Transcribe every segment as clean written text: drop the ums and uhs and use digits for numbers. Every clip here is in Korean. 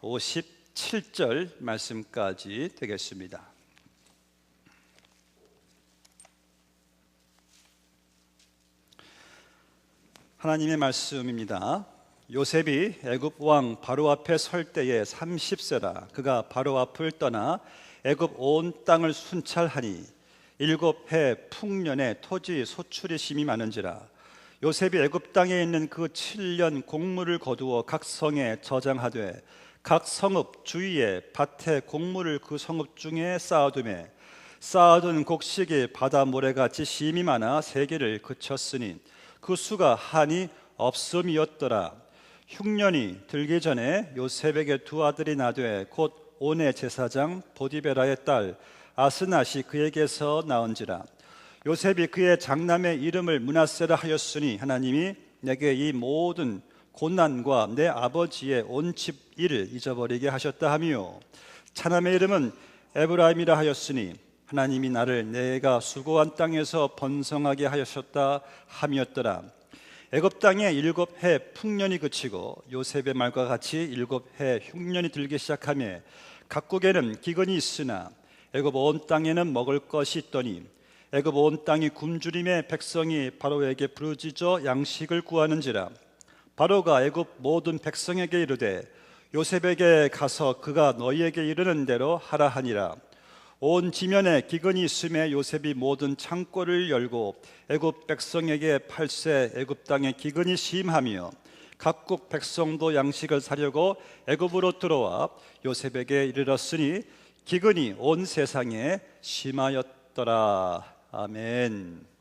57절 말씀까지 되겠습니다. 하나님의 말씀입니다. 요셉이 애굽 왕 바로 앞에 설 때에 30세라. 그가 바로 앞을 떠나 애굽 온 땅을 순찰하니 7해 풍년에 토지 소출이 심히 많은지라. 요셉이 애굽 땅에 있는 그 7년 곡물을 거두어 각 성에 저장하되 각 성읍 주위에 밭에 곡물을 그 성읍 중에 쌓아두매 쌓아둔 곡식이 바다 모래같이 심히 많아 세계를 그쳤으니 그 수가 한이 없음이었더라. 흉년이 들기 전에 요셉에게 두 아들이 나되 곧 온의 제사장 보디베라의 딸 아스낫이 그에게서 나은지라. 요셉이 그의 장남의 이름을 므낫세라 하였으니 하나님이 내게 이 모든 고난과 내 아버지의 온 집 일을 잊어버리게 하셨다 하며, 차남의 이름은 에브라임이라 하였으니 하나님이 나를 내가 수고한 땅에서 번성하게 하셨다 함이었더라. 애굽 땅에 7해 풍년이 그치고 요셉의 말과 같이 7해 흉년이 들기 시작하며 각국에는 기근이 있으나 애굽 온 땅에는 먹을 것이 있더니 애굽 온 땅이 굶주림에 백성이 바로에게 부르짖어 양식을 구하는지라. 바로가 애굽 모든 백성에게 이르되 요셉에게 가서 그가 너희에게 이르는 대로 하라 하니라. 온 지면에 기근이 있음에 요셉이 모든 창고를 열고 애굽 백성에게 팔세 애굽 땅에 기근이 심하며 각국 백성도 양식을 사려고 애굽으로 들어와 요셉에게 이르렀으니 기근이 온 세상에 심하였더라. 아멘.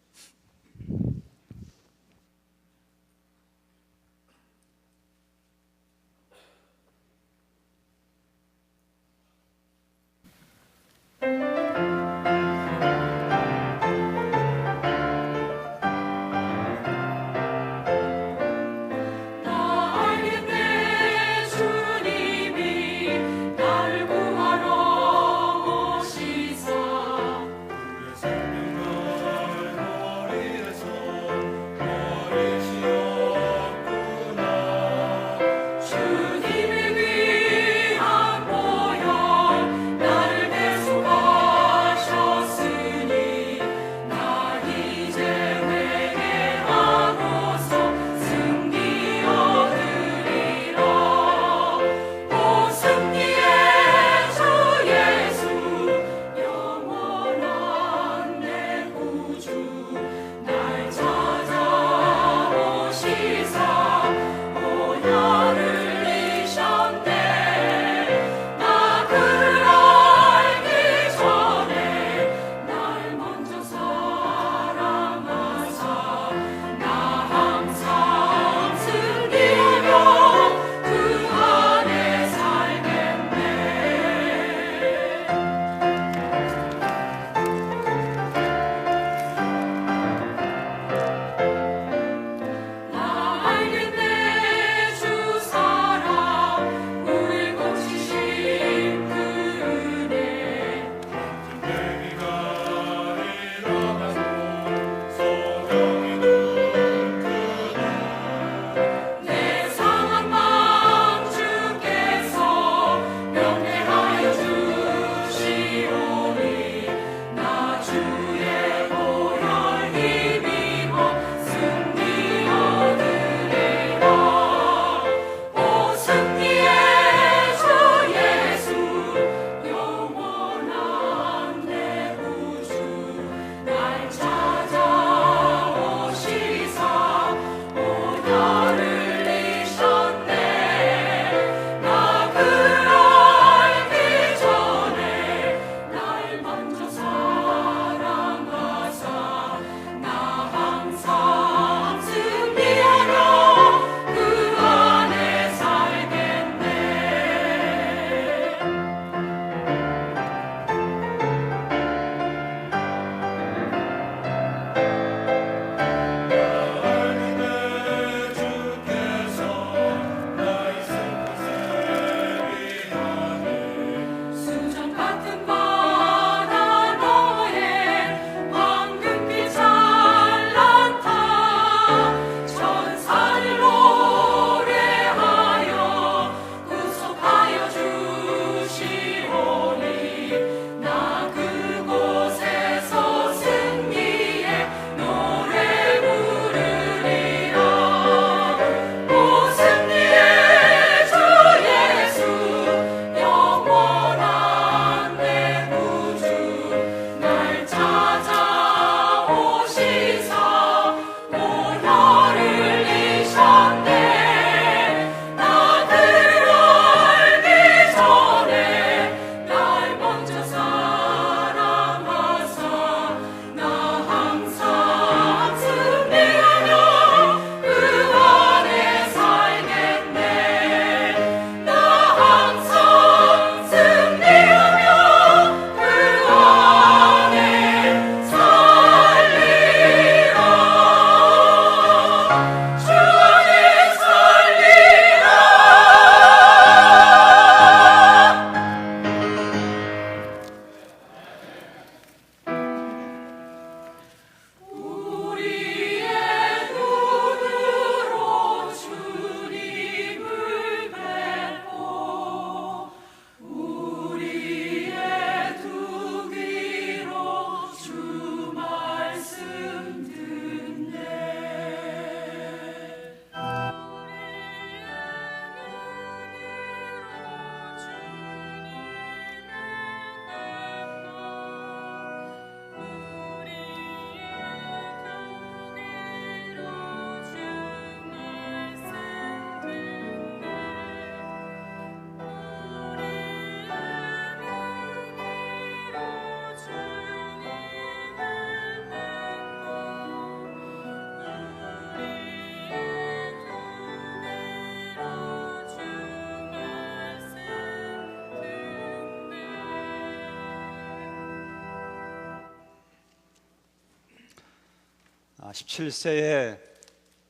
17세에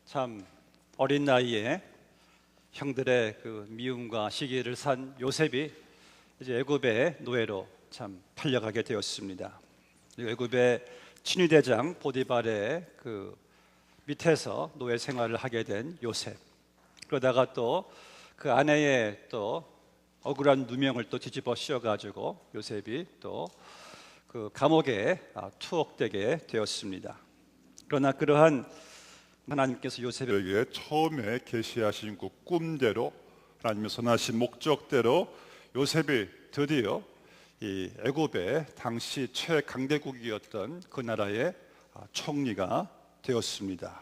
참 어린 나이에 형들의 그 미움과 시기를 산 요셉이 이제 애굽의 노예로 참 팔려가게 되었습니다. 애굽의 친위대장 보디발의 그 밑에서 노예 생활을 하게 된 요셉. 그러다가 또 그 아내의 또 억울한 누명을 또 뒤집어 씌워가지고 요셉이 또 그 감옥에 투옥되게 되었습니다. 그러나 그러한 하나님께서 요셉을 위해 처음에 계시하신 그 꿈대로 하나님의 선하신 목적대로 요셉이 드디어 이 애굽의 당시 최강대국이었던 그 나라의 총리가 되었습니다.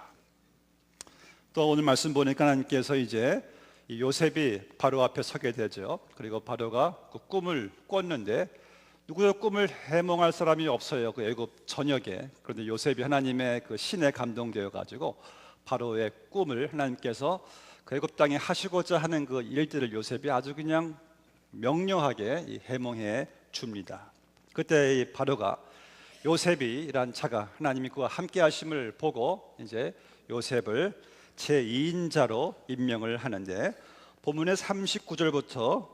또 오늘 말씀 보니까 하나님께서 이제 이 요셉이 바로 앞에 서게 되죠. 그리고 바로가 그 꿈을 꿨는데 누구도 꿈을 해몽할 사람이 없어요. 그 애굽 전역에. 그런데 요셉이 하나님의 그 신에 감동되어 가지고 바로의 꿈을 하나님께서 그 애굽 땅에 하시고자 하는 그 일들을 요셉이 아주 그냥 명료하게 해몽해 줍니다. 그때 이 바로가 요셉이란 자가 하나님이 그와 함께 하심을 보고 이제 요셉을 제2인자로 임명을 하는데 본문의 39절부터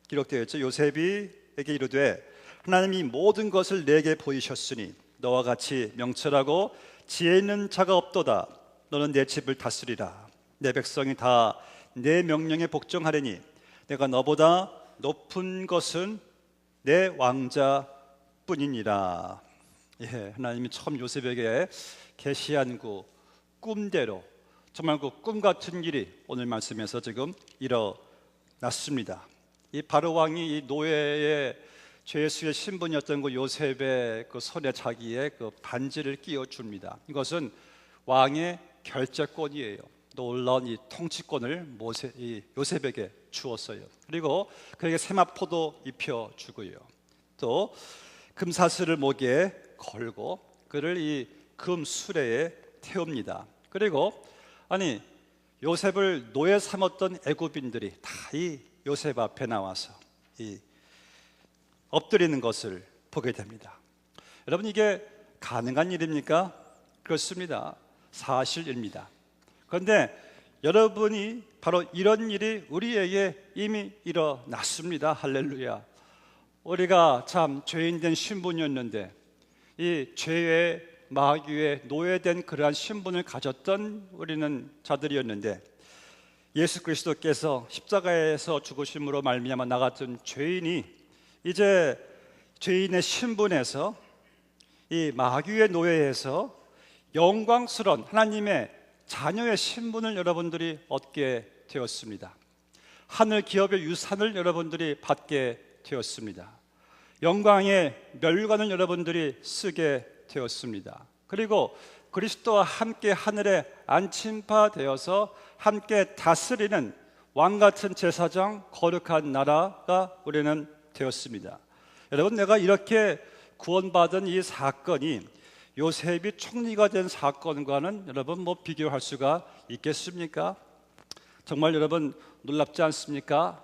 기록되어 있죠. 요셉이에게 이르되 하나님이 모든 것을 내게 보이셨으니 너와 같이 명철하고 지혜 있는 자가 없도다. 너는 내 집을 다스리라. 내 백성이 다 내 명령에 복종하리니 내가 너보다 높은 것은 내 왕자뿐이니라. 예, 하나님이 처음 요셉에게 계시한 그 꿈대로 정말 그 꿈 같은 일이 오늘 말씀에서 지금 일어났습니다. 이 바로 왕이 이 노예의 죄수의 신분이었던 그 요셉의 그 손에 자기의 그 반지를 끼워 줍니다. 이것은 왕의 결재권이에요. 놀라운 이 통치권을 요셉에게 주었어요. 그리고 그에게 세마포도 입혀 주고요. 또 금사슬을 목에 걸고 그를 이 금수레에 태웁니다. 그리고 아니 요셉을 노예 삼았던 애굽인들이 다 이 요셉 앞에 나와서 이 엎드리는 것을 보게 됩니다. 여러분, 이게 가능한 일입니까? 그렇습니다. 사실입니다. 그런데 여러분이 바로 이런 일이 우리에게 이미 일어났습니다. 할렐루야. 우리가 참 죄인된 신분이었는데 이 죄의 마귀의 노예된 그러한 신분을 가졌던 우리는 자들이었는데 예수 그리스도께서 십자가에서 죽으심으로 말미암아 나 같은 죄인이 이제 죄인의 신분에서 이 마귀의 노예에서 영광스러운 하나님의 자녀의 신분을 여러분들이 얻게 되었습니다. 하늘 기업의 유산을 여러분들이 받게 되었습니다. 영광의 멸관을 여러분들이 쓰게 되었습니다. 그리고 그리스도와 함께 하늘에 안침파 되어서 함께 다스리는 왕같은 제사장 거룩한 나라가 우리는 되었습니다. 여러분, 내가 이렇게 구원받은 이 사건이 요셉이 총리가 된 사건과는 여러분 뭐 비교할 수가 있겠습니까? 정말 여러분 놀랍지 않습니까?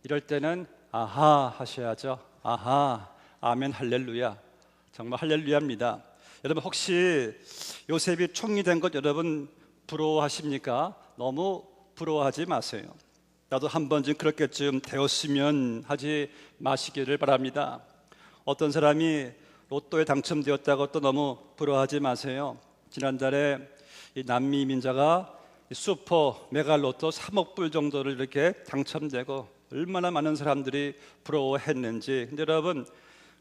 이럴 때는 아하 하셔야죠. 아하, 아멘, 할렐루야. 정말 할렐루야입니다. 여러분, 혹시 요셉이 총리 된 것 여러분 부러워하십니까? 너무 부러워하지 마세요. 나도 한 번쯤 그렇게쯤 되었으면 하지 마시기를 바랍니다. 어떤 사람이 로또에 당첨되었다고 또 너무 부러워하지 마세요. 지난달에 이 남미 이민자가 슈퍼 메가 로또 3억 불 정도를 이렇게 당첨되고 얼마나 많은 사람들이 부러워했는지. 근데 여러분,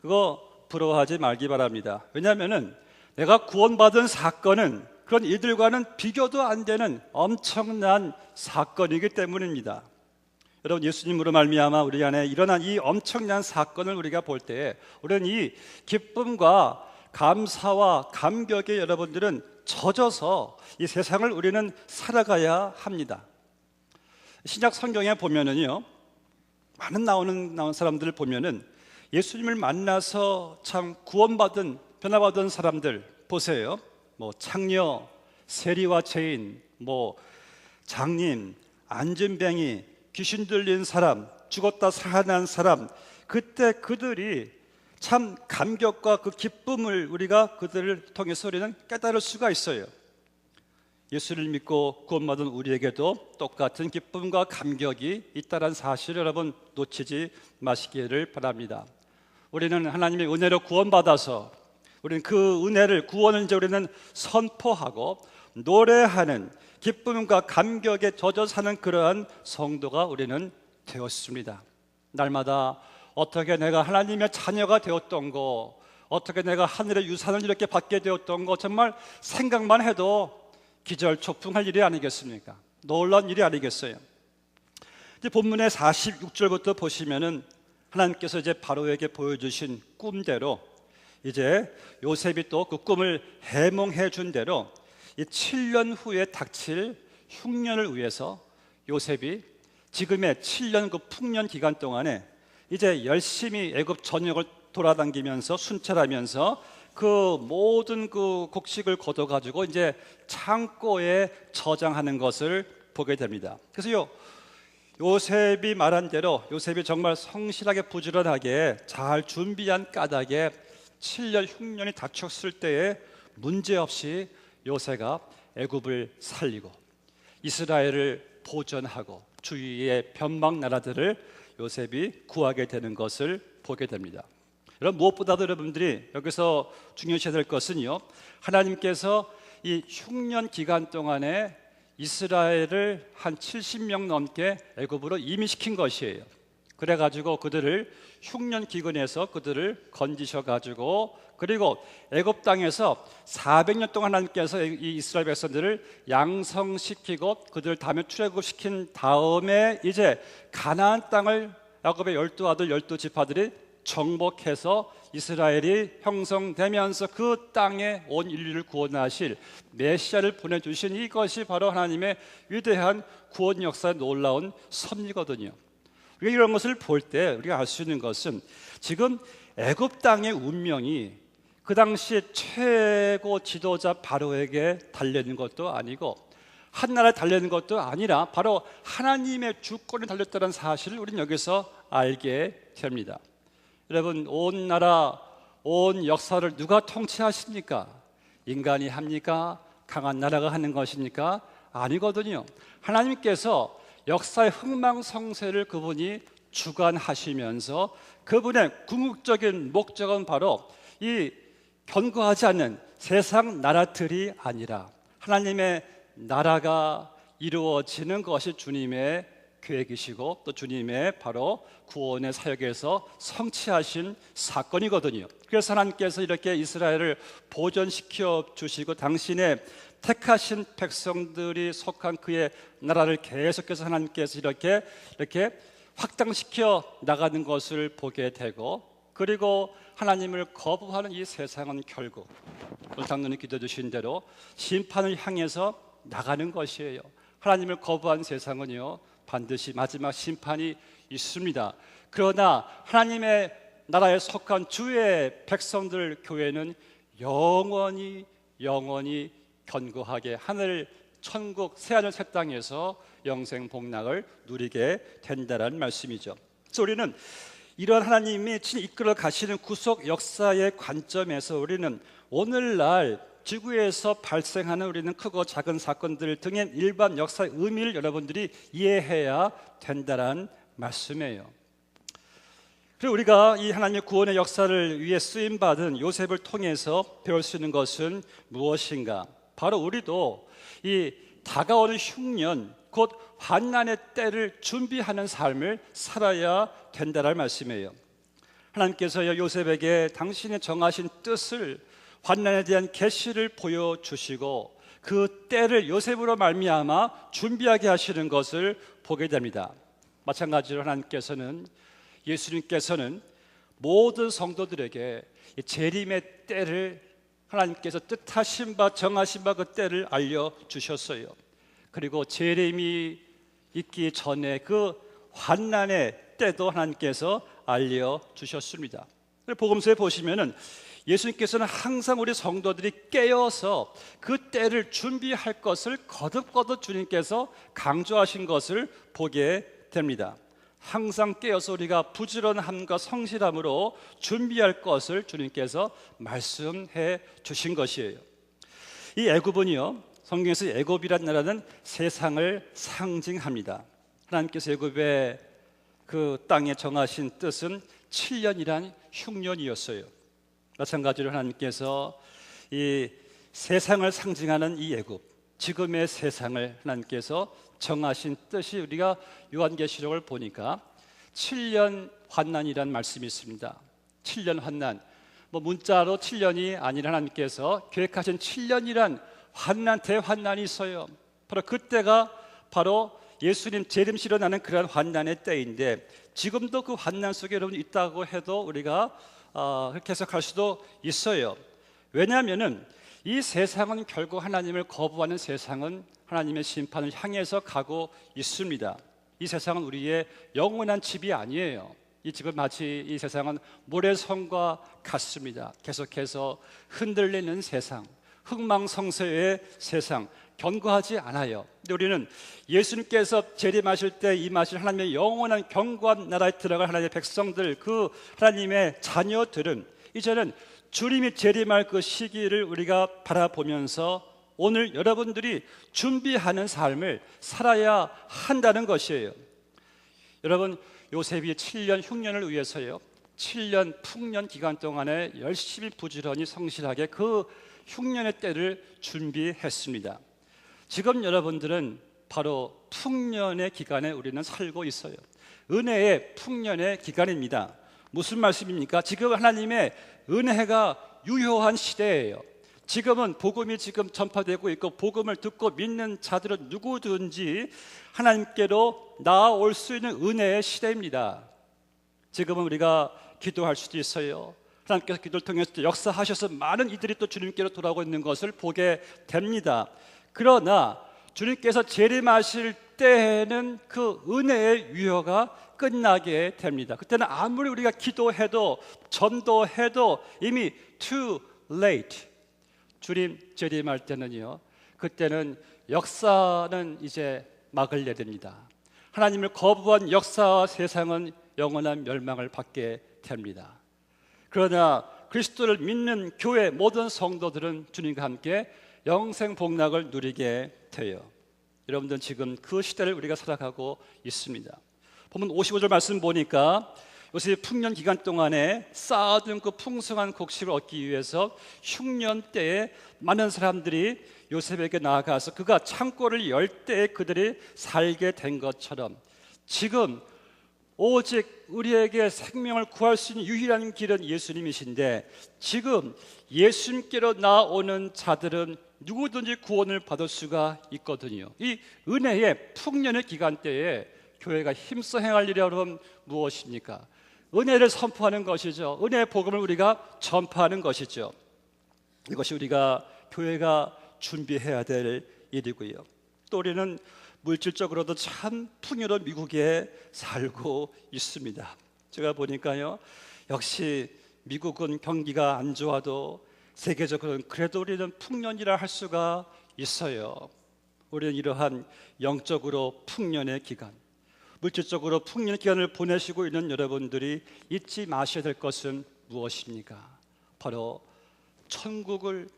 그거 부러워하지 말기 바랍니다. 왜냐하면은 내가 구원받은 사건은 그런 이들과는 비교도 안 되는 엄청난 사건이기 때문입니다. 여러분, 예수님으로 말미암아 우리 안에 일어난 이 엄청난 사건을 우리가 볼 때 우리는 이 기쁨과 감사와 감격에 여러분들은 젖어서 이 세상을 우리는 살아가야 합니다. 신약 성경에 보면은요, 많은 나오는 사람들을 보면은 예수님을 만나서 참 구원받은 변화받은 사람들 보세요. 뭐 창녀, 세리와 죄인, 뭐 장님, 안진뱅이, 귀신 들린 사람, 죽었다 살아난 사람, 그때 그들이 참 감격과 그 기쁨을 우리가 그들을 통해서 우리는 깨달을 수가 있어요. 예수를 믿고 구원받은 우리에게도 똑같은 기쁨과 감격이 있다는 사실을 여러분 놓치지 마시기를 바랍니다. 우리는 하나님의 은혜로 구원받아서 우리는 그 은혜를, 구원을 이제 우리는 선포하고 노래하는 기쁨과 감격에 젖어 사는 그러한 성도가 우리는 되었습니다. 날마다 어떻게 내가 하나님의 자녀가 되었던 거, 어떻게 내가 하늘의 유산을 이렇게 받게 되었던 거, 정말 생각만 해도 기절초풍할 일이 아니겠습니까? 놀라운 일이 아니겠어요? 이제 본문의 46절부터 보시면은 하나님께서 이제 바로에게 보여주신 꿈대로 이제 요셉이 또 그 꿈을 해몽해 준 대로 이 7년 후에 닥칠 흉년을 위해서 요셉이 지금의 7년 그 풍년 기간 동안에 이제 열심히 애굽 전역을 돌아다니면서 순찰하면서 그 모든 그 곡식을 걷어가지고 이제 창고에 저장하는 것을 보게 됩니다. 그래서 요셉이 말한 대로 요셉이 정말 성실하게 부지런하게 잘 준비한 까닭에 7년 흉년이 닥쳤을 때에 문제없이 요셉가 애굽을 살리고 이스라엘을 보전하고 주위의 변방 나라들을 요셉이 구하게 되는 것을 보게 됩니다. 여러분, 무엇보다도 여러분들이 여기서 중요시해야 될 것은요, 하나님께서 이 흉년 기간 동안에 이스라엘을 한 70명 넘게 애굽으로 이민시킨 것이에요. 그래가지고 그들을 흉년 기근에서 그들을 건지셔가지고, 그리고 애굽 땅에서 400년 동안 하나님께서 이 이스라엘 백성들을 양성시키고 그들을 다음에 출애굽시킨 다음에 이제 가나안 땅을 야곱의 12아들 12지파들이 정복해서 이스라엘이 형성되면서 그 땅에 온 인류를 구원하실 메시아를 보내주신 이것이 바로 하나님의 위대한 구원 역사의 놀라운 섭리거든요. 우리가 이런 것을 볼 때 우리가 알 수 있는 것은 지금 애굽 땅의 운명이 그 당시 최고 지도자 바로에게 달려있는 것도 아니고 한 나라에 달려있는 것도 아니라 바로 하나님의 주권이 달렸다는 사실을 우리는 여기서 알게 됩니다. 여러분, 온 나라, 온 역사를 누가 통치하십니까? 인간이 합니까? 강한 나라가 하는 것입니까? 아니거든요. 하나님께서 역사의 흥망성쇠를 그분이 주관하시면서 그분의 궁극적인 목적은 바로 이 견고하지 않는 세상 나라들이 아니라 하나님의 나라가 이루어지는 것이 주님의 계획이시고 또 주님의 바로 구원의 사역에서 성취하신 사건이거든요. 그래서 하나님께서 이렇게 이스라엘을 보존시켜 주시고 당신의 택하신 백성들이 속한 그의 나라를 계속해서 하나님께서 이렇게 확장시켜 나가는 것을 보게 되고, 그리고 하나님을 거부하는 이 세상은 결국 오늘 장로님 기도해 주신 대로 심판을 향해서 나가는 것이에요. 하나님을 거부한 세상은요 반드시 마지막 심판이 있습니다. 그러나 하나님의 나라에 속한 주의 백성들 교회는 영원히 견고하게 하늘 천국 새하늘 새 땅에서 영생 복락을 누리게 된다는 말씀이죠. 그래서 우리는 이러한 하나님이 친히 이끌어 가시는 구속 역사의 관점에서 우리는 오늘날 지구에서 발생하는 우리는 크고 작은 사건들 등의 일반 역사의 의미를 여러분들이 이해해야 된다는 말씀이에요. 그리고 우리가 이 하나님의 구원의 역사를 위해 쓰임받은 요셉을 통해서 배울 수 있는 것은 무엇인가? 바로 우리도 이 다가오는 흉년, 곧 환난의 때를 준비하는 삶을 살아야 된다는 말씀이에요. 하나님께서 요셉에게 당신의 정하신 뜻을, 환난에 대한 계시를 보여주시고 그 때를 요셉으로 말미암아 준비하게 하시는 것을 보게 됩니다. 마찬가지로 하나님께서는, 예수님께서는 모든 성도들에게 재림의 때를 하나님께서 뜻하신 바 정하신 바 그 때를 알려주셨어요. 그리고 재림이 있기 전에 그 환난의 때도 하나님께서 알려주셨습니다. 복음서에 보시면은 예수님께서는 항상 우리 성도들이 깨어서 그 때를 준비할 것을 거듭거듭 주님께서 강조하신 것을 보게 됩니다. 항상 깨어서 우리가 부지런함과 성실함으로 준비할 것을 주님께서 말씀해 주신 것이에요. 이 애굽은요 성경에서 애굽이란 나라는 세상을 상징합니다. 하나님께서 애굽의 그 땅에 정하신 뜻은 7년이란 흉년이었어요. 마찬가지로 하나님께서 이 세상을 상징하는 이 애굽, 지금의 세상을 하나님께서 정하신 뜻이 우리가 요한계시록을 보니까 7년 환난이란 말씀이 있습니다. 7년 환난, 문자로 7년이 아니라 하나님께서 계획하신 7년이란 환난, 대환난이 있어요. 바로 그때가 바로 예수님 재림시로 나는 그런 환난의 때인데, 지금도 그 환난 속에 여러분 있다고 해도 우리가 그렇게 해석할 수도 있어요. 왜냐하면은 이 세상은 결국 하나님을 거부하는 세상은 하나님의 심판을 향해서 가고 있습니다. 이 세상은 우리의 영원한 집이 아니에요. 이 집은 마치 이 세상은 모래성과 같습니다. 계속해서 흔들리는 세상, 흥망성쇠의 세상, 견고하지 않아요. 근데 우리는 예수님께서 재림하실 때 임하실 하나님의 영원한 견고한 나라에 들어갈 하나님의 백성들, 그 하나님의 자녀들은 이제는 주님이 재림할 그 시기를 우리가 바라보면서 오늘 여러분들이 준비하는 삶을 살아야 한다는 것이에요. 여러분, 요셉이 7년 흉년을 위해서요, 7년 풍년 기간 동안에 열심히 부지런히 성실하게 그 흉년의 때를 준비했습니다. 지금 여러분들은 바로 풍년의 기간에 우리는 살고 있어요. 은혜의 풍년의 기간입니다. 무슨 말씀입니까? 지금 하나님의 은혜가 유효한 시대예요. 지금은 복음이 지금 전파되고 있고, 복음을 듣고 믿는 자들은 누구든지 하나님께로 나아올 수 있는 은혜의 시대입니다. 지금은 우리가 기도할 수도 있어요. 하나님께서 기도를 통해서 역사하셔서 많은 이들이 또 주님께로 돌아오고 있는 것을 보게 됩니다. 그러나 주님께서 재림하실 때에는 그 은혜의 유효가 끝나게 됩니다. 그때는 아무리 우리가 기도해도 전도해도 이미 too late. 주님 재림할 때는요, 그때는 역사는 이제 막을 내립니다. 하나님을 거부한 역사와 세상은 영원한 멸망을 받게 됩니다. 그러나 그리스도를 믿는 교회 모든 성도들은 주님과 함께 영생 복락을 누리게 돼요. 여러분들 지금 그 시대를 우리가 살아가고 있습니다. 보면 55절 말씀 보니까 요셉이 풍년 기간 동안에 쌓아둔 그 풍성한 곡식을 얻기 위해서 흉년 때에 많은 사람들이 요셉에게 나아가서 그가 창고를 열 때에 그들이 살게 된 것처럼, 지금 오직 우리에게 생명을 구할 수 있는 유일한 길은 예수님이신데, 지금 예수님께로 나오는 자들은 누구든지 구원을 받을 수가 있거든요. 이 은혜의 풍년의 기간 때에 교회가 힘써 행할 일이 여러분 무엇입니까? 은혜를 선포하는 것이죠. 은혜의 복음을 우리가 전파하는 것이죠. 이것이 우리가 교회가 준비해야 될 일이고요. 또 우리는 물질적으로도 참 풍요로운 미국에 살고 있습니다. 제가 보니까요, 역시 미국은 경기가 안 좋아도 세계적으로는 그래도 우리는 풍년이라 할 수가 있어요. 우리는 이러한 영적으로 풍년의 기간, 물질적으로 풍년의 기간을 보내시고 있는 여러분들이 잊지 마셔야 될 것은 무엇입니까? 바로 천국을,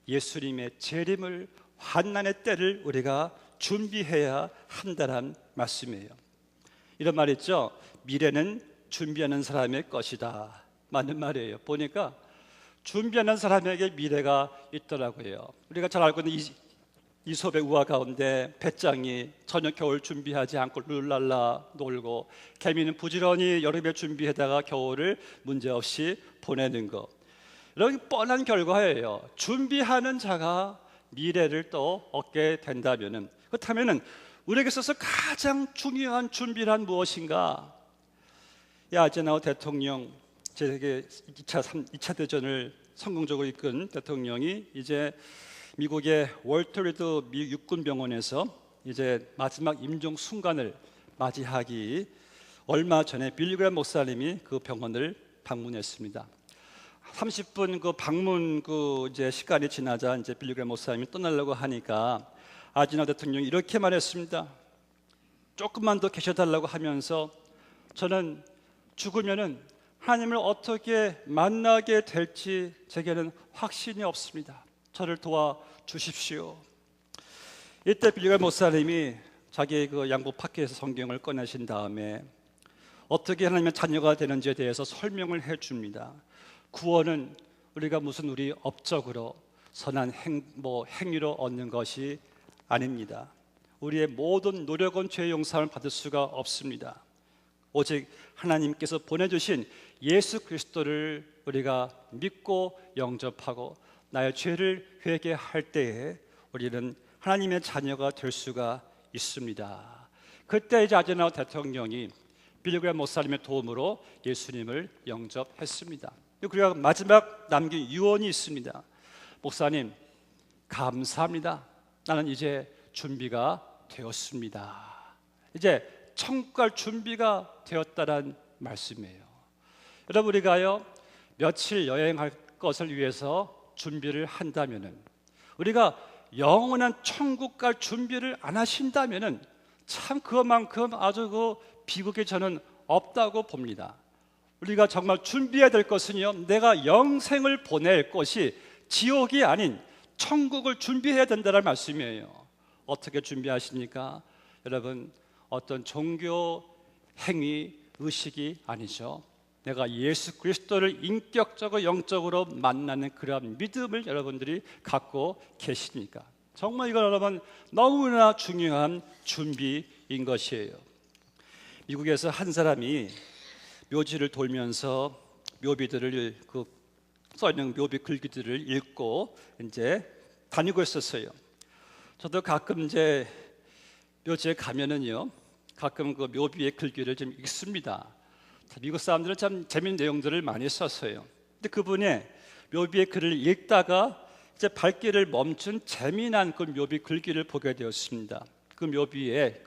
예수님의 재림을, 환난의 때를 우리가 준비해야 한다는 말씀이에요. 이런 말 있죠. 미래는 준비하는 사람의 것이다. 맞는 말이에요. 보니까 준비하는 사람에게 미래가 있더라고요. 우리가 잘 알고 있는 이솝의 우화 가운데 배짱이 저녁 겨울 준비하지 않고 룰랄라 놀고, 개미는 부지런히 여름에 준비하다가 겨울을 문제없이 보내는 것. 이런 뻔한 결과예요. 준비하는 자가 미래를 또 얻게 된다면은, 그렇다면은 우리에게 있어서 가장 중요한 준비란 무엇인가? 아제나우 대통령, 세계 2차 대전을 성공적으로 이끈 대통령이 이제 미국의 월터 리드 미 육군병원에서 이제 마지막 임종 순간을 맞이하기 얼마 전에 빌리그램 목사님이 그 병원을 방문했습니다. 30분 그 방문 이제 시간이 지나자 이제 빌리그램 목사님이 떠나려고 하니까 아제나우 대통령이 이렇게 말했습니다. 조금만 더 계셔달라고 하면서, 저는 죽으면은 하나님을 어떻게 만나게 될지 제게는 확신이 없습니다. 저를 도와주십시오. 이때 빌리그램 목사님이 자기 그 양복 파켓에서 성경을 꺼내신 다음에 어떻게 하나님의 자녀가 되는지에 대해서 설명을 해 줍니다. 구원은 우리가 무슨 우리 업적으로 선한 행위로 얻는 것이 아닙니다. 우리의 모든 노력은 죄 용서를 받을 수가 없습니다. 오직 하나님께서 보내주신 예수 그리스도를 우리가 믿고 영접하고 나의 죄를 회개할 때에 우리는 하나님의 자녀가 될 수가 있습니다. 그때 이제 아제나우 대통령이 빌리그램 목사님의 도움으로 예수님을 영접했습니다. 그리고 마지막 남긴 유언이 있습니다. 목사님, 감사합니다. 나는 이제 준비가 되었습니다. 이제 천국 갈 준비가 되었다는 말씀이에요. 여러분, 우리가요 며칠 여행할 것을 위해서 준비를 한다면은, 우리가 영원한 천국 갈 준비를 안 하신다면은 참 그것만큼 아주 그 비극이 저는 없다고 봅니다. 우리가 정말 준비해야 될 것은요, 내가 영생을 보낼 것이 지옥이 아닌 천국을 준비해야 된다는 말씀이에요. 어떻게 준비하십니까? 여러분, 어떤 종교 행위 의식이 아니죠. 내가 예수 그리스도를 인격적으로 영적으로 만나는 그런 믿음을 여러분들이 갖고 계십니까? 정말 이건 여러분 너무나 중요한 준비인 것이에요. 미국에서 한 사람이 묘지를 돌면서 묘비들을 써있는 묘비 글귀들을 읽고 이제 다니고 있었어요. 저도 가끔 이제 묘지에 가면은요, 가끔 그 묘비의 글귀를 좀 읽습니다. 미국 사람들은 참 재미있는 내용들을 많이 썼어요. 근데 그분의 묘비의 글을 읽다가 이제 발길을 멈춘 재미난 그 묘비 글귀를 보게 되었습니다. 그 묘비에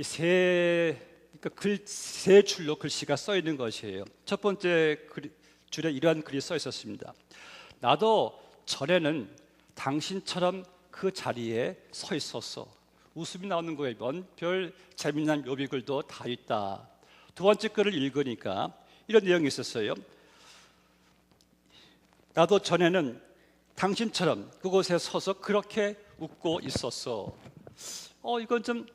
세 줄로 글씨가 써 있는 것이에요. 첫 번째 줄에 이러한 글이 써 있었습니다. 나도 전에는 당신처럼 그 자리에 서 있었어. 웃음이 나오는 거예요. 별 재미난 묘비글도 다 있다. 두 번째 글을 읽으니까 이런 내용이 있었어요. 나도 전에는 당신처럼 그곳에 서서 그렇게 웃고 있었어. 이건 좀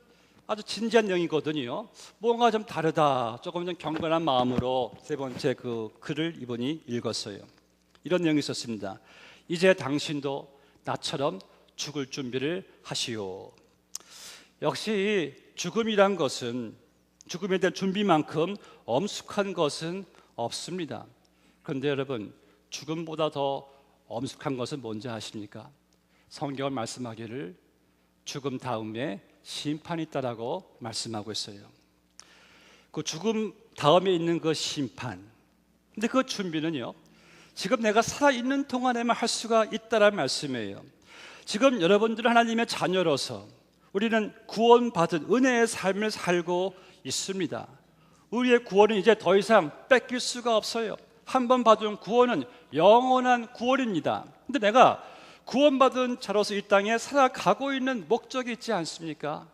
아주 진지한 내용이거든요. 뭔가 좀 다르다. 조금 좀 경건한 마음으로 세 번째 그 글을 이분이 읽었어요. 이런 내용이 있었습니다. 이제 당신도 나처럼 죽을 준비를 하시오. 역시 죽음이란 것은, 죽음에 대한 준비만큼 엄숙한 것은 없습니다. 그런데 여러분, 죽음보다 더 엄숙한 것은 뭔지 아십니까? 성경은 말씀하기를 죽음 다음에 심판이 있다라고 말씀하고 있어요. 그 죽음 다음에 있는 그 심판, 근데 그 준비는요, 지금 내가 살아있는 동안에만 할 수가 있다라는 말씀이에요. 지금 여러분들은 하나님의 자녀로서 우리는 구원받은 은혜의 삶을 살고 있습니다. 우리의 구원은 이제 더 이상 뺏길 수가 없어요. 한 번 받은 구원은 영원한 구원입니다. 근데 내가 구원받은 자로서 이 땅에 살아가고 있는 목적이 있지 않습니까?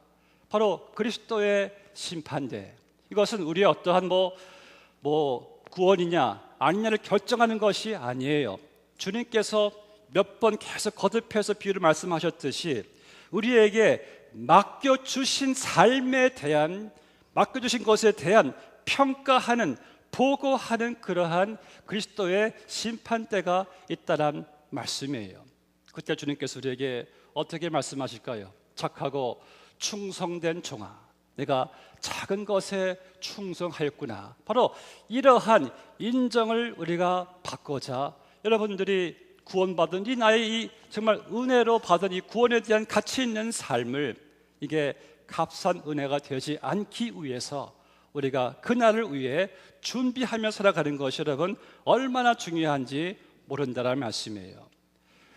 바로 그리스도의 심판대. 이것은 우리의 어떠한 구원이냐 아니냐를 결정하는 것이 아니에요. 주님께서 몇 번 계속 거듭해서 비유를 말씀하셨듯이 우리에게 맡겨주신 삶에 대한, 맡겨주신 것에 대한 평가하는, 보고하는 그러한 그리스도의 심판대가 있다는 말씀이에요. 그때 주님께서 우리에게 어떻게 말씀하실까요? 착하고 충성된 종아, 내가 작은 것에 충성하였구나. 바로 이러한 인정을 우리가 받고자 여러분들이 구원받은 나의 이 정말 은혜로 받은 이 구원에 대한 가치 있는 삶을, 이게 값싼 은혜가 되지 않기 위해서 우리가 그날을 위해 준비하며 살아가는 것이 여러분 얼마나 중요한지 모른다는 말씀이에요.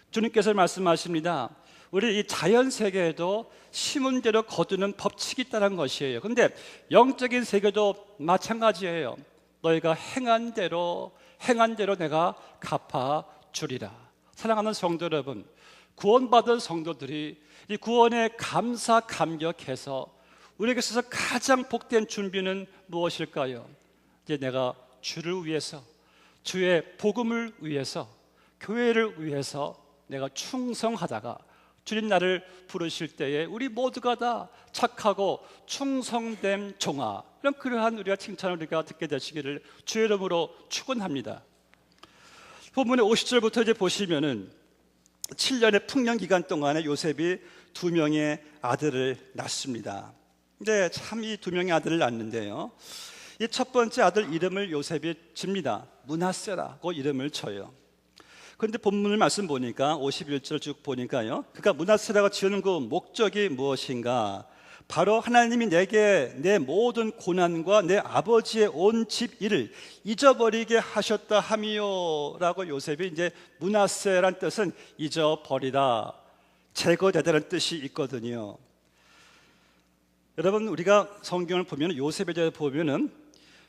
주님께서 말씀하십니다. 우리 이 자연 세계에도 심은 대로 거두는 법칙이 있다는 것이에요. 그런데 영적인 세계도 마찬가지예요. 너희가 행한 대로 내가 갚아 주리라. 사랑하는 성도 여러분, 구원받은 성도들이 이 구원에 감사 감격해서 우리에게 있어서 가장 복된 준비는 무엇일까요? 이제 내가 주를 위해서, 주의 복음을 위해서, 교회를 위해서 내가 충성하다가 주님 나를 부르실 때에 우리 모두가 다 착하고 충성된 종아, 이런 그러한 우리가 칭찬을 우리가 듣게 되시기를 주의 이름으로 축원합니다. 본문의 50절부터 이제 보시면은 7년의 풍년 기간 동안에 요셉이 2명의 아들을 낳습니다. 근데 참 이 2명의 아들을 낳는데요, 이 첫 번째 아들 이름을 요셉이 집니다. 므낫세라고 이름을 쳐요. 그런데 본문을 말씀 보니까 51절 쭉 보니까요, 그러니까 므낫세라가 지은 그 목적이 무엇인가? 바로 하나님이 내게 내 모든 고난과 내 아버지의 온 집 일을 잊어버리게 하셨다 함이요 라고 요셉이 이제 므낫세란 뜻은 잊어버리다, 제거되다는 뜻이 있거든요. 여러분, 우리가 성경을 보면 요셉에 대해 보면은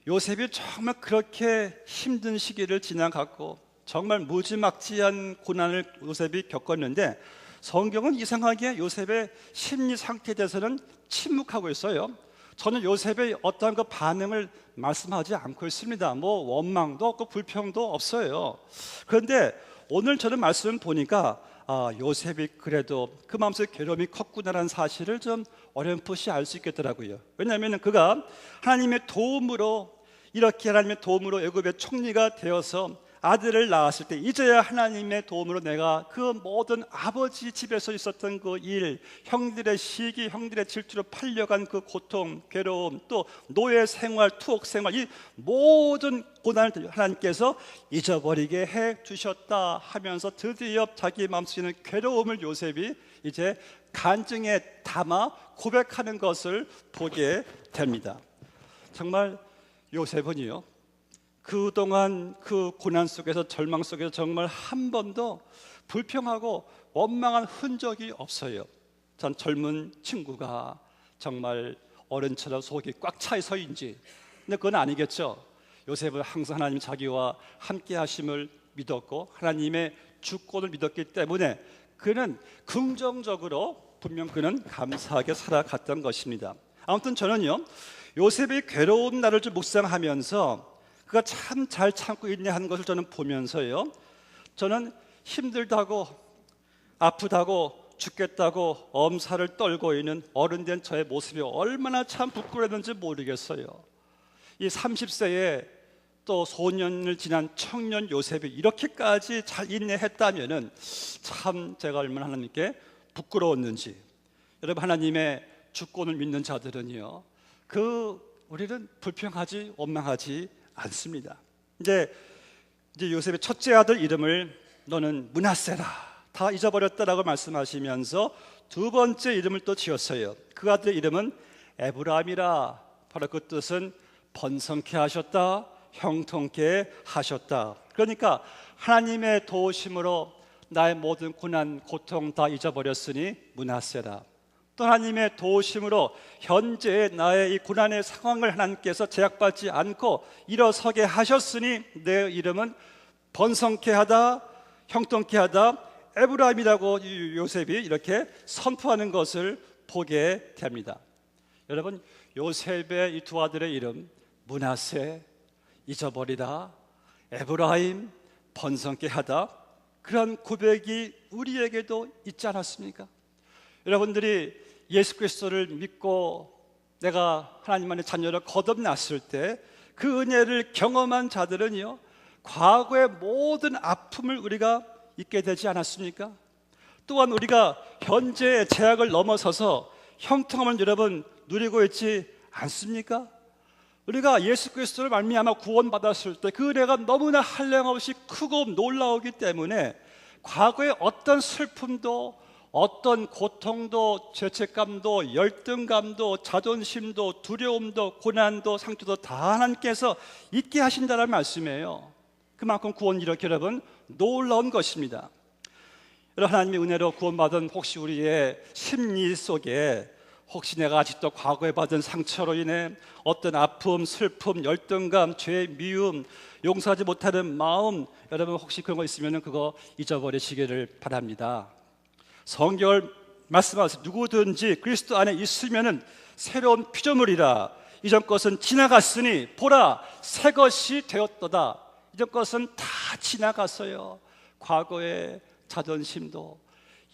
요셉이 정말 그렇게 힘든 시기를 지나갔고 정말 무지막지한 고난을 요셉이 겪었는데 성경은 이상하게 요셉의 심리 상태에 대해서는 침묵하고 있어요. 저는 요셉의 어떠한 그 반응을 말씀하지 않고 있습니다. 뭐 원망도 없고 불평도 없어요. 그런데 오늘 저는 말씀 보니까 요셉이 그래도 그 마음속에 괴로움이 컸구나라는 사실을 좀 어렴풋이 알 수 있겠더라고요. 왜냐하면 그가 하나님의 도움으로, 이렇게 하나님의 도움으로 애굽의 총리가 되어서 아들을 낳았을 때 이제야 하나님의 도움으로 내가 그 모든 아버지 집에서 있었던 그 일, 형들의 시기, 형들의 질투로 팔려간 그 고통, 괴로움, 또 노예 생활, 투옥 생활, 이 모든 고난을 하나님께서 잊어버리게 해 주셨다 하면서 드디어 자기 마음속에 있는 괴로움을 요셉이 이제 간증에 담아 고백하는 것을 보게 됩니다. 정말 요셉은요, 그동안 그 고난 속에서, 절망 속에서 정말 한 번도 불평하고 원망한 흔적이 없어요. 전 젊은 친구가 정말 어른처럼 속이 꽉 차 있어인지, 근데 그건 아니겠죠. 요셉은 항상 하나님 자기와 함께 하심을 믿었고 하나님의 주권을 믿었기 때문에 그는 긍정적으로 분명 그는 감사하게 살아갔던 것입니다. 아무튼 저는요, 요셉의 괴로운 날을 좀 묵상하면서 그가 참 잘 참고 있냐 하는 것을 저는 보면서요, 저는 힘들다고, 아프다고, 죽겠다고 엄살을 떨고 있는 어른된 저의 모습이 얼마나 참 부끄러웠는지 모르겠어요. 이 30세에 또 소년을 지난 청년 요셉이 이렇게까지 잘 인내했다면은 참 제가 얼마나 하나님께 부끄러웠는지. 여러분, 하나님의 주권을 믿는 자들은요, 우리는 불평하지, 원망하지 않습니다. 이제 요셉의 첫째 아들 이름을 너는 므낫세라, 다 잊어버렸다라고 말씀하시면서 두 번째 이름을 또 지었어요. 그 아들의 이름은 에브라임이라. 바로 그 뜻은 번성케 하셨다, 형통케 하셨다. 그러니까 하나님의 도우심으로 나의 모든 고난, 고통 다 잊어버렸으니 므낫세라. 또 하나님의 도우심으로 현재의 나의 이 고난의 상황을 하나님께서 제약받지 않고 일어서게 하셨으니 내 이름은 번성케 하다, 형통케 하다, 에브라임이라고 요셉이 이렇게 선포하는 것을 보게 됩니다. 여러분, 요셉의 이 두 아들의 이름 므낫세, 잊어버리다, 에브라임, 번성케 하다, 그런 고백이 우리에게도 있지 않았습니까? 여러분들이 예수 그리스도를 믿고 내가 하나님 안에 자녀를 거듭났을 때 그 은혜를 경험한 자들은요, 과거의 모든 아픔을 우리가 잊게 되지 않았습니까? 또한 우리가 현재의 제약을 넘어서서 형통함을 여러분 누리고 있지 않습니까? 우리가 예수 그리스도를 말미암아 구원받았을 때 그 은혜가 너무나 한량없이 크고 놀라우기 때문에 과거의 어떤 슬픔도, 어떤 고통도, 죄책감도, 열등감도, 자존심도, 두려움도, 고난도, 상처도 다 하나님께서 잊게 하신다는 말씀이에요. 그만큼 구원이 이렇게 여러분 놀라운 것입니다. 여러분, 하나님의 은혜로 구원받은 혹시 우리의 심리 속에 혹시 내가 아직도 과거에 받은 상처로 인해 어떤 아픔, 슬픔, 열등감, 죄, 미움, 용서하지 못하는 마음, 여러분 혹시 그런 거 있으면 그거 잊어버리시기를 바랍니다. 성경을 말씀하세요. 누구든지 그리스도 안에 있으면은 새로운 피조물이라. 이전 것은 지나갔으니 보라, 새 것이 되었도다. 이전 것은 다 지나갔어요. 과거의 자존심도,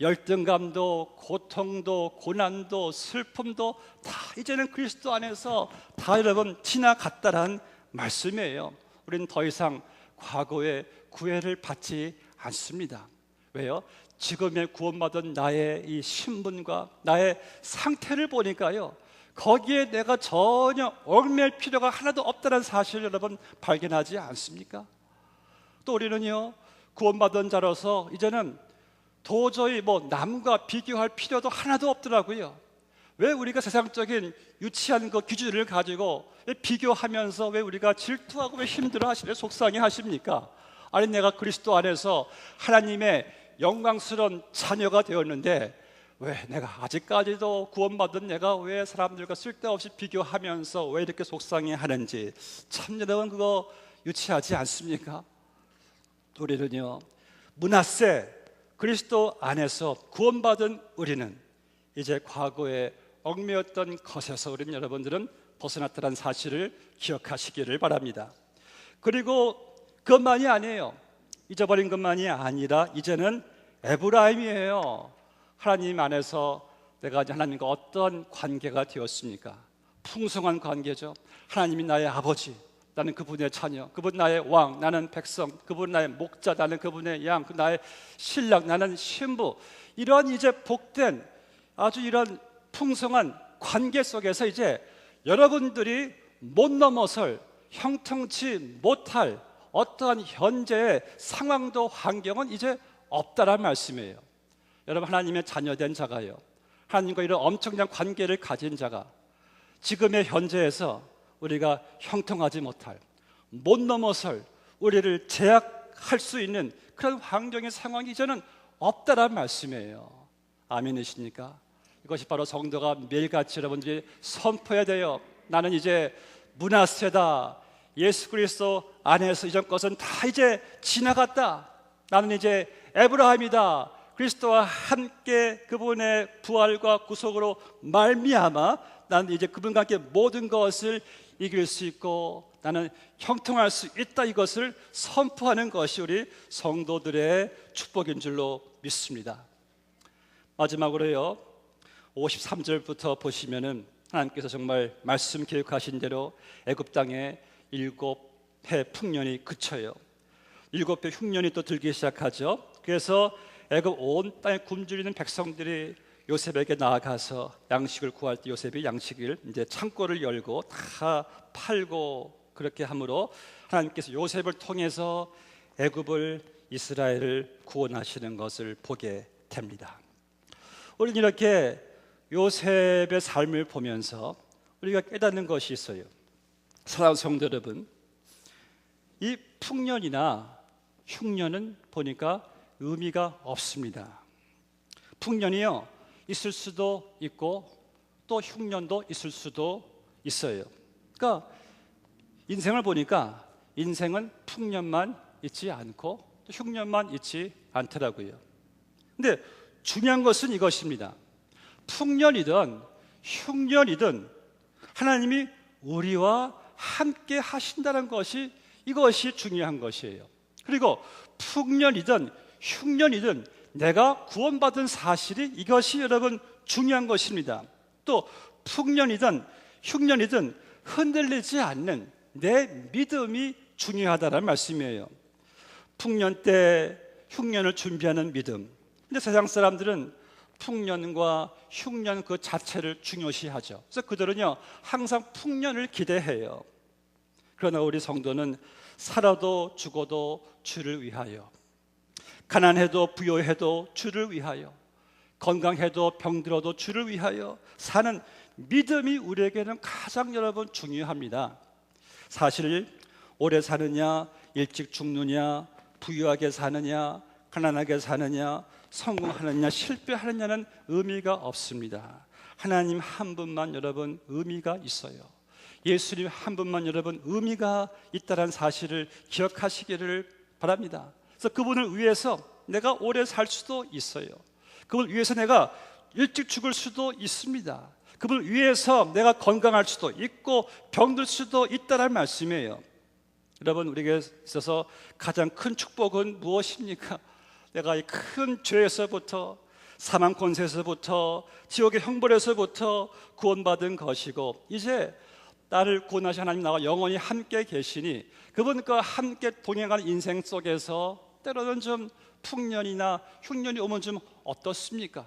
열등감도, 고통도, 고난도, 슬픔도 다 이제는 그리스도 안에서 다 여러분 지나갔다란 말씀이에요. 우리는 더 이상 과거의 구애를 받지 않습니다. 왜요? 지금의 구원받은 나의 이 신분과 나의 상태를 보니까요, 거기에 내가 전혀 얽매일 필요가 하나도 없다는 사실을 여러분 발견하지 않습니까? 또 우리는요, 구원받은 자로서 이제는 도저히 남과 비교할 필요도 하나도 없더라고요. 왜 우리가 세상적인 유치한 그 기준을 가지고 왜 비교하면서 왜 우리가 질투하고 왜 힘들어 하시래, 속상해 하십니까? 아니, 내가 그리스도 안에서 하나님의 영광스러운 자녀가 되었는데 왜 내가 아직까지도 구원받은 내가 왜 사람들과 쓸데없이 비교하면서 왜 이렇게 속상해 하는지, 참 여러분 그거 유치하지 않습니까? 우리는요, 므낫세 그리스도 안에서 구원받은 우리는 이제 과거에 얽매였던 것에서 우리는 여러분들은 벗어났다는 사실을 기억하시기를 바랍니다. 그리고 그것만이 아니에요. 잊어버린 것만이 아니라 이제는 에브라임이에요. 하나님 안에서 내가 이제 하나님과 어떤 관계가 되었습니까? 풍성한 관계죠. 하나님이 나의 아버지, 나는 그분의 자녀, 그분 나의 왕, 나는 백성, 그분 나의 목자, 나는 그분의 양, 나의 신랑, 나는 신부. 이런 이제 복된 아주 이런 풍성한 관계 속에서 이제 여러분들이 못 넘어설, 형통치 못할 어떠한 현재의 상황도 환경은 이제 없다란 말씀이에요. 여러분, 하나님의 자녀된 자가요, 하나님과 이런 엄청난 관계를 가진 자가 지금의 현재에서 우리가 형통하지 못할, 못 넘어설, 우리를 제약할 수 있는 그런 환경의 상황이 이제는 없다란 말씀이에요. 아멘이십니까? 이것이 바로 성도가 매일같이 여러분들이 선포해야 돼요. 나는 이제 므낫세다. 예수 그리스도 안에서 이전 것은 다 이제 지나갔다. 나는 이제 에브라임이다. 그리스도와 함께 그분의 부활과 구속으로 말미암아 나는 이제 그분과 함께 모든 것을 이길 수 있고 나는 형통할 수 있다. 이것을 선포하는 것이 우리 성도들의 축복인 줄로 믿습니다. 마지막으로요, 53절부터 보시면은 하나님께서 정말 말씀 계획하신 대로 애굽 땅에 7해 풍년이 그쳐요. 7해 흉년이 또 들기 시작하죠. 그래서 애굽 온 땅에 굶주리는 백성들이 요셉에게 나아가서 양식을 구할 때 요셉이 양식을 이제 창고를 열고 다 팔고 그렇게 함으로 하나님께서 요셉을 통해서 애굽을 이스라엘을 구원하시는 것을 보게 됩니다. 우리는 이렇게 요셉의 삶을 보면서 우리가 깨닫는 것이 있어요. 사랑하는 성도 여러분, 이 풍년이나 흉년은 보니까 의미가 없습니다. 풍년이요, 있을 수도 있고 또 흉년도 있을 수도 있어요. 그러니까 인생을 보니까 인생은 풍년만 있지 않고 또 흉년만 있지 않더라고요. 근데 중요한 것은 이것입니다. 풍년이든 흉년이든 하나님이 우리와 함께 하신다는 것이, 이것이 중요한 것이에요. 그리고 풍년이든 흉년이든 내가 구원받은 사실이, 이것이 여러분 중요한 것입니다. 또 풍년이든 흉년이든 흔들리지 않는 내 믿음이 중요하다는 말씀이에요. 풍년 때 흉년을 준비하는 믿음. 근데 세상 사람들은 풍년과 흉년 그 자체를 중요시하죠. 그래서 그들은요 항상 풍년을 기대해요. 그러나 우리 성도는 살아도 죽어도 주를 위하여, 가난해도 부요해도 주를 위하여, 건강해도 병들어도 주를 위하여 사는 믿음이 우리에게는 가장 여러분 중요합니다. 사실 오래 사느냐, 일찍 죽느냐, 부유하게 사느냐, 가난하게 사느냐, 성공하느냐, 실패하느냐는 의미가 없습니다. 하나님 한 분만 여러분 의미가 있어요. 예수님 한 분만 여러분 의미가 있다는 사실을 기억하시기를 바랍니다. 그래서 그분을 위해서 내가 오래 살 수도 있어요. 그분을 위해서 내가 일찍 죽을 수도 있습니다. 그분을 위해서 내가 건강할 수도 있고 병들 수도 있다는 말씀이에요. 여러분, 우리에게 있어서 가장 큰 축복은 무엇입니까? 내가 이 큰 죄에서부터 사망 권세에서부터 지옥의 형벌에서부터 구원받은 것이고, 이제 나를 구원하신 하나님 나와 영원히 함께 계시니 그분과 함께 동행하는 인생 속에서 때로는 좀 풍년이나 흉년이 오면 좀 어떻습니까?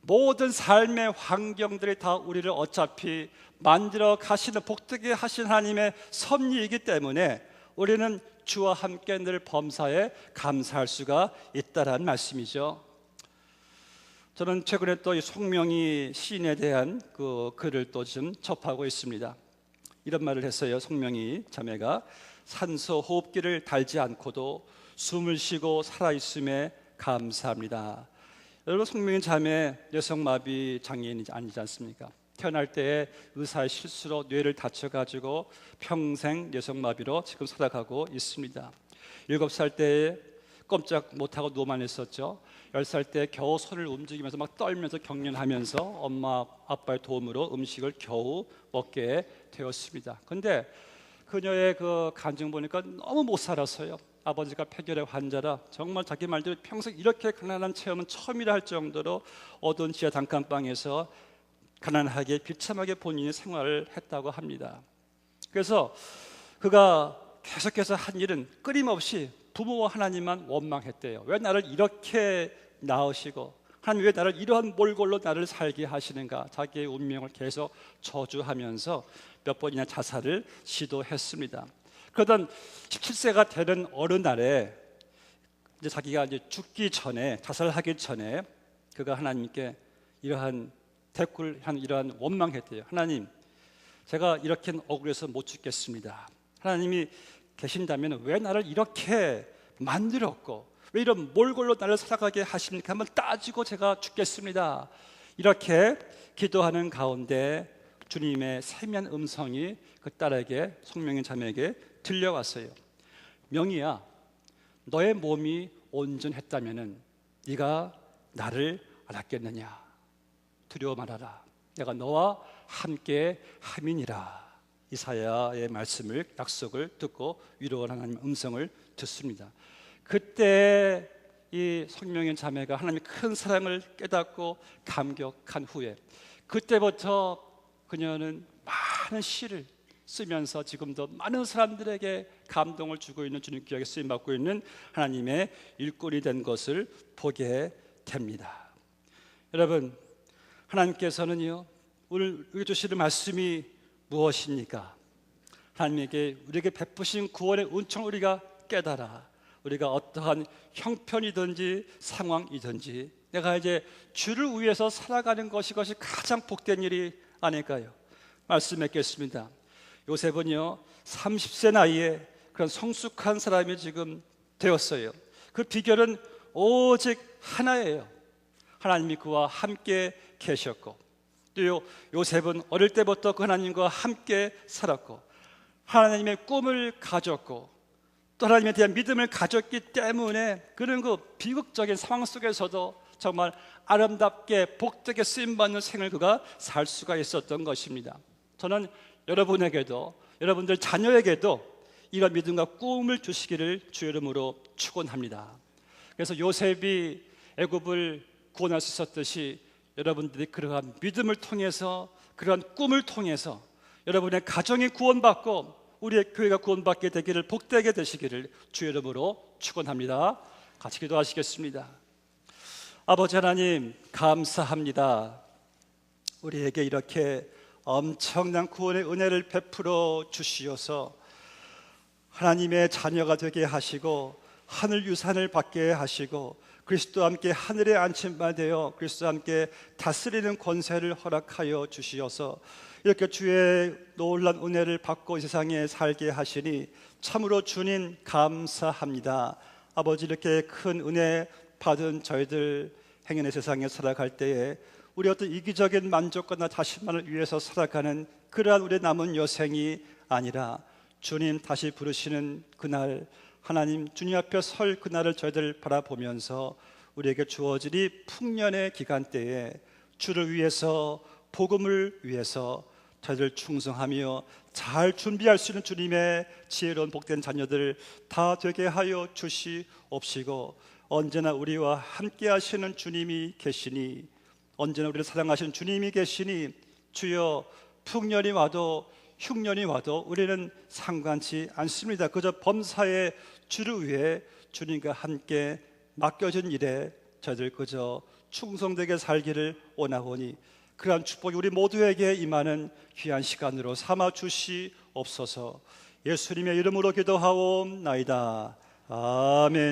모든 삶의 환경들이 다 우리를 어차피 만들어 가시는, 복되게 하신 하나님의 섭리이기 때문에 우리는 주와 함께 늘 범사에 감사할 수가 있다라는 말씀이죠. 저는 최근에 또 이 송명희 시인에 대한 그 글을 또 좀 접하고 있습니다. 이런 말을 했어요. 송명희 자매가 산소 호흡기를 달지 않고도 숨을 쉬고 살아있음에 감사합니다. 여러분, 송명희 자매 여성마비 장애인이 아니지 않습니까? 태어날 때 의사의 실수로 뇌를 다쳐가지고 평생 여성마비로 지금 살아가고 있습니다. 7살 때 꼼짝 못하고 누워만 있었죠. 10살 때 겨우 손을 움직이면서 막 떨면서 경련하면서 엄마 아빠의 도움으로 음식을 겨우 먹게 되었습니다. 근데 그녀의 그 간증 보니까 너무 못 살았어요. 아버지가 폐결의 환자라 정말 자기 말대로 평생 이렇게 가난한 체험은 처음이라 할 정도로 어두운 지하 단칸방에서 가난하게 비참하게 본인이 생활을 했다고 합니다. 그래서 그가 계속해서 한 일은 끊임없이 부모와 하나님만 원망했대요. 왜 나를 이렇게 낳으시고, 하나님 왜 나를 이러한 몰골로 나를 살게 하시는가. 자기의 운명을 계속 저주하면서 몇 번이나 자살을 시도했습니다. 그러던 17세가 되는 어느 날에 이제 자기가 이제 죽기 전에, 자살하기 전에 그가 하나님께 이러한 대꾸를 한, 이러한 원망했대요. 하나님, 제가 이렇게는 억울해서 못 죽겠습니다. 하나님이 계신다면 왜 나를 이렇게 만들었고 왜 이런 몰골로 나를 살아가게 하십니까? 한번 따지고 제가 죽겠습니다. 이렇게 기도하는 가운데 주님의 세미한 음성이 그 딸에게, 송명희 자매에게 들려왔어요. 명희야, 너의 몸이 온전했다면 네가 나를 알았겠느냐? 두려워 말아라. 내가 너와 함께 함이니라. 이사야의 말씀을, 약속을 듣고 위로하는 하나님의 음성을 듣습니다. 그때 이 송명희 자매가 하나님의 큰 사랑을 깨닫고 감격한 후에, 그때부터 그녀는 많은 시를 쓰면서 지금도 많은 사람들에게 감동을 주고 있는, 주님 귀하게 쓰임받고 있는 하나님의 일꾼이 된 것을 보게 됩니다. 여러분, 하나님께서는요, 오늘 우리에게 주시는 말씀이 무엇입니까? 하나님에게 우리에게 베푸신 구원의 은총을 우리가 깨달아 우리가 어떠한 형편이든지 상황이든지 내가 이제 주를 위해서 살아가는 것이 가장 복된 일이 아닐까요? 말씀했겠습니다. 요셉은요 30세 나이에 그런 성숙한 사람이 지금 되었어요. 그 비결은 오직 하나예요. 하나님이 그와 함께 계셨고, 또 요셉은 어릴 때부터 그 하나님과 함께 살았고 하나님의 꿈을 가졌고 또 하나님에 대한 믿음을 가졌기 때문에 그런 그 비극적인 상황 속에서도 정말 아름답게 복되게 쓰임받는 생을 그가 살 수가 있었던 것입니다. 저는 여러분에게도, 여러분들 자녀에게도 이런 믿음과 꿈을 주시기를 주의 이름으로 축원합니다. 그래서 요셉이 애굽을 구원할 수 있었듯이 여러분들이 그러한 믿음을 통해서, 그러한 꿈을 통해서 여러분의 가정이 구원받고 우리의 교회가 구원받게 되기를, 복되게 되시기를 주의 이름으로 축원합니다. 같이 기도하시겠습니다. 아버지 하나님, 감사합니다. 우리에게 이렇게 엄청난 구원의 은혜를 베풀어 주시어서 하나님의 자녀가 되게 하시고 하늘 유산을 받게 하시고 그리스도와 함께 하늘에 안침바 되어 그리스도와 함께 다스리는 권세를 허락하여 주시어서 이렇게 주의 놀라운 은혜를 받고 이 세상에 살게 하시니 참으로 주님 감사합니다. 아버지, 이렇게 큰 은혜 받은 저희들 행연의 세상에 살아갈 때에 우리 어떤 이기적인 만족과 나 자신만을 위해서 살아가는 그러한 우리의 남은 여생이 아니라 주님 다시 부르시는 그날, 하나님 주님 앞에 설 그날을 저희들 바라보면서 우리에게 주어지니 풍년의 기간대에 주를 위해서, 복음을 위해서 저희들 충성하며 잘 준비할 수 있는 주님의 지혜로운 복된 자녀들 다 되게 하여 주시옵시고, 언제나 우리와 함께 하시는 주님이 계시니, 언제나 우리를 사랑하시는 주님이 계시니, 주여 풍년이 와도 흉년이 와도 우리는 상관치 않습니다. 그저 범사에 주를 위해 주님과 함께 맡겨진 일에 저희들 그저 충성되게 살기를 원하오니, 그러한 축복이 우리 모두에게 임하는 귀한 시간으로 삼아 주시옵소서. 예수님의 이름으로 기도하옵나이다. 아멘.